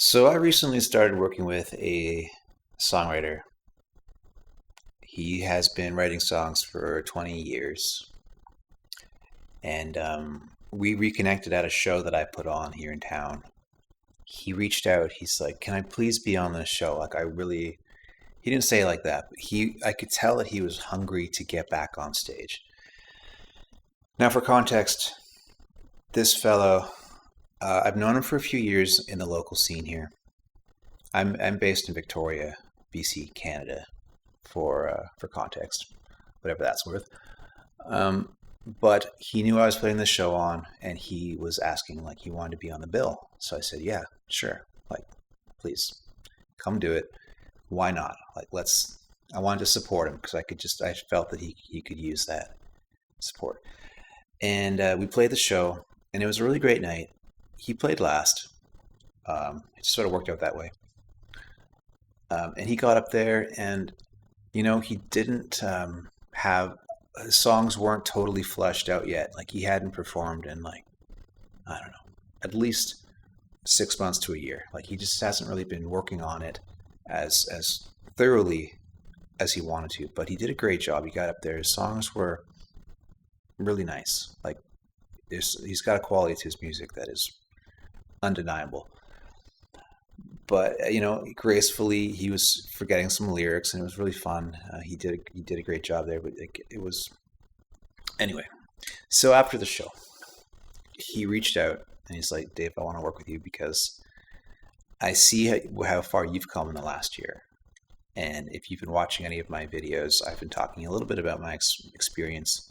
So I recently started working with a songwriter. He has been writing songs for 20 years, and we reconnected at a show that I put on here in town. He reached out. He's like, "Can I please be on this show?" Like, I really. He didn't say it like that, but I could tell that he was hungry to get back on stage. Now, for context, this fellow, I've known him for a few years in the local scene here. I'm based in Victoria, BC, Canada, for context, whatever that's worth. But he knew I was putting the show on, and he was asking, like, he wanted to be on the bill. So I said, yeah, sure, like, please come do it. Why not? Like, I wanted to support him because I felt that he could use that support. And we played the show, and it was a really great night. He played last. It just sort of worked out that way. And he got up there, and he didn't have his songs weren't totally fleshed out yet. Like, he hadn't performed in, like, I don't know, at least 6 months to a year. Like, he just hasn't really been working on it as thoroughly as he wanted to. But he did a great job. He got up there. His songs were really nice. Like, he's got a quality to his music that is undeniable. But gracefully, he was forgetting some lyrics, and it was really fun. He did a great job there. But it was anyway. So after the show, he reached out and he's like, "Dave, I want to work with you because I see how far you've come in the last year. And if you've been watching any of my videos, I've been talking a little bit about my experience,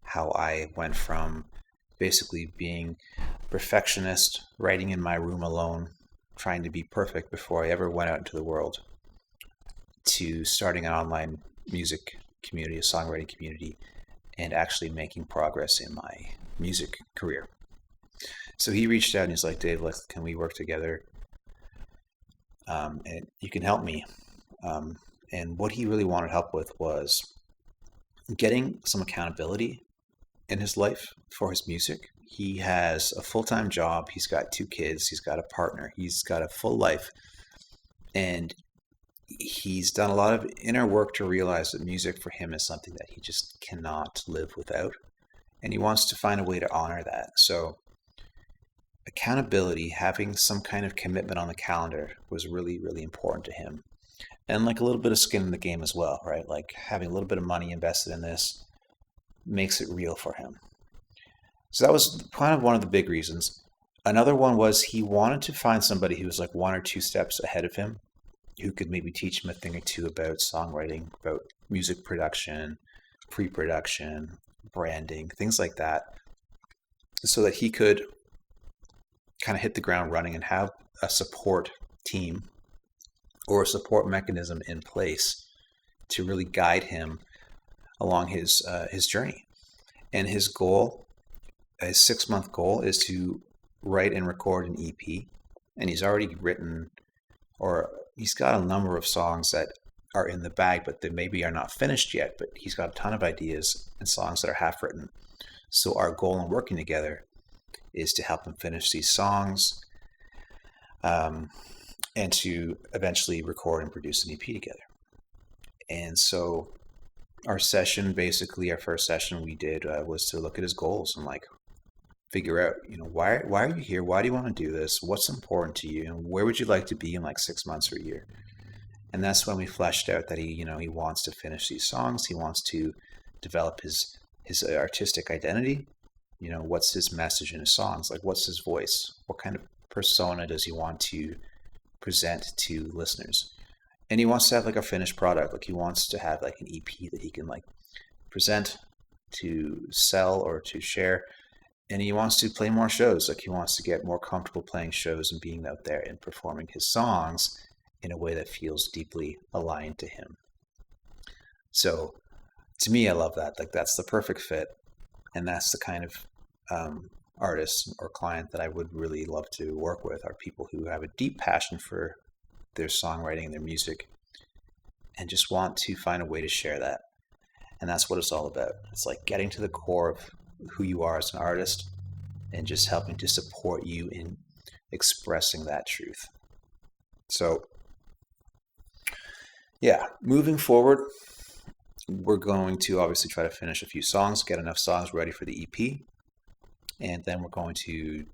how I went from basically being perfectionist, writing in my room alone, trying to be perfect before I ever went out into the world, to starting an online music community, a songwriting community, and actually making progress in my music career." So he reached out and he's like, "Dave, can we work together? And you can help me." And what he really wanted help with was getting some accountability in his life for his music. He has a full-time job. He's got 2 kids. He's got a partner. He's got a full life. And he's done a lot of inner work to realize that music for him is something that he just cannot live without. And he wants to find a way to honor that. So accountability, having some kind of commitment on the calendar was really, really important to him. And like a little bit of skin in the game as well, right? Like having a little bit of money invested in this makes it real for him. So that was kind of one of the big reasons. Another one was he wanted to find somebody who was like 1 or 2 steps ahead of him, who could maybe teach him a thing or two about songwriting, about music production, pre-production, branding, things like that, so that he could kind of hit the ground running and have a support team or a support mechanism in place to really guide him along his journey. And his goal, his 6-month goal, is to write and record an EP. And he's already written, or he's got a number of songs that are in the bag, but they maybe are not finished yet. But he's got a ton of ideas and songs that are half written. So our goal in working together is to help him finish these songs, and to eventually record and produce an EP together. And so our first session we did was to look at his goals and like figure out, why are you here? Why do you want to do this? What's important to you? And where would you like to be in like 6 months or a year? And that's when we fleshed out that he wants to finish these songs. He wants to develop his artistic identity. What's his message in his songs? Like, what's his voice? What kind of persona does he want to present to listeners? And he wants to have like a finished product. Like, he wants to have like an EP that he can like present, to sell or to share. And he wants to play more shows. Like, he wants to get more comfortable playing shows and being out there and performing his songs in a way that feels deeply aligned to him. So to me, I love that. Like, that's the perfect fit. And that's the kind of artist or client that I would really love to work with, are people who have a deep passion for their songwriting and their music and just want to find a way to share that. And that's what it's all about. It's like getting to the core of who you are as an artist and just helping to support you in expressing that truth. So yeah, moving forward, we're going to obviously try to finish a few songs, get enough songs ready for the EP, and then we're going to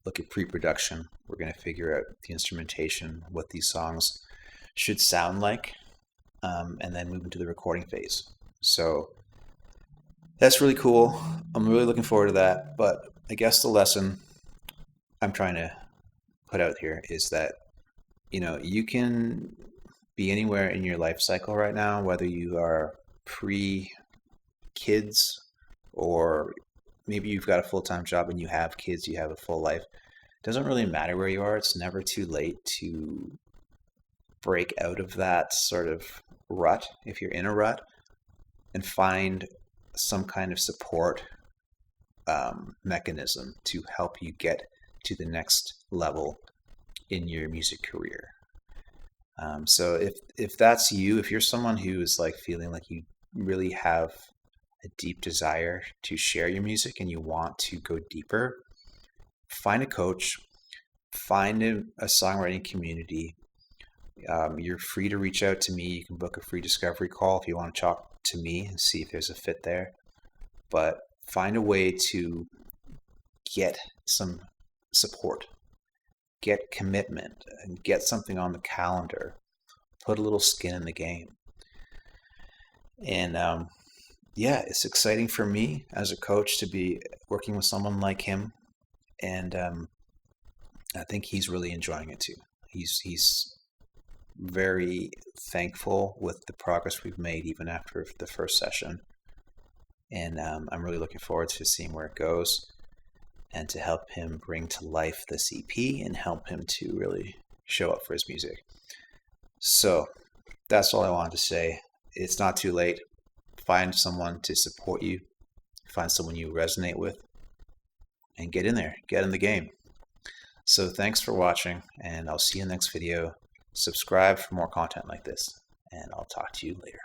look at pre-production. We're going to figure out the instrumentation, what these songs should sound like, and then move into the recording phase. So that's really cool. I'm really looking forward to that. But I guess the lesson I'm trying to put out here is that, you can be anywhere in your life cycle right now, whether you are pre-kids or maybe you've got a full-time job and you have kids, you have a full life. It doesn't really matter where you are. It's never too late to break out of that sort of rut, if you're in a rut, and find some kind of support mechanism to help you get to the next level in your music career. So if that's you, if you're someone who is like feeling like you really have a deep desire to share your music and you want to go deeper, find a coach, find a songwriting community. You're free to reach out to me. You can book a free discovery call if you want to talk to me and see if there's a fit there. But find a way to get some support, get commitment, and get something on the calendar. Put a little skin in the game. And yeah, it's exciting for me as a coach to be working with someone like him. And I think he's really enjoying it too. He's very thankful with the progress we've made even after the first session. And I'm really looking forward to seeing where it goes and to help him bring to life this EP and help him to really show up for his music. So that's all I wanted to say. It's not too late. Find someone to support you. Find someone you resonate with and get in there. Get in the game. So thanks for watching, and I'll see you in the next video. Subscribe for more content like this, and I'll talk to you later.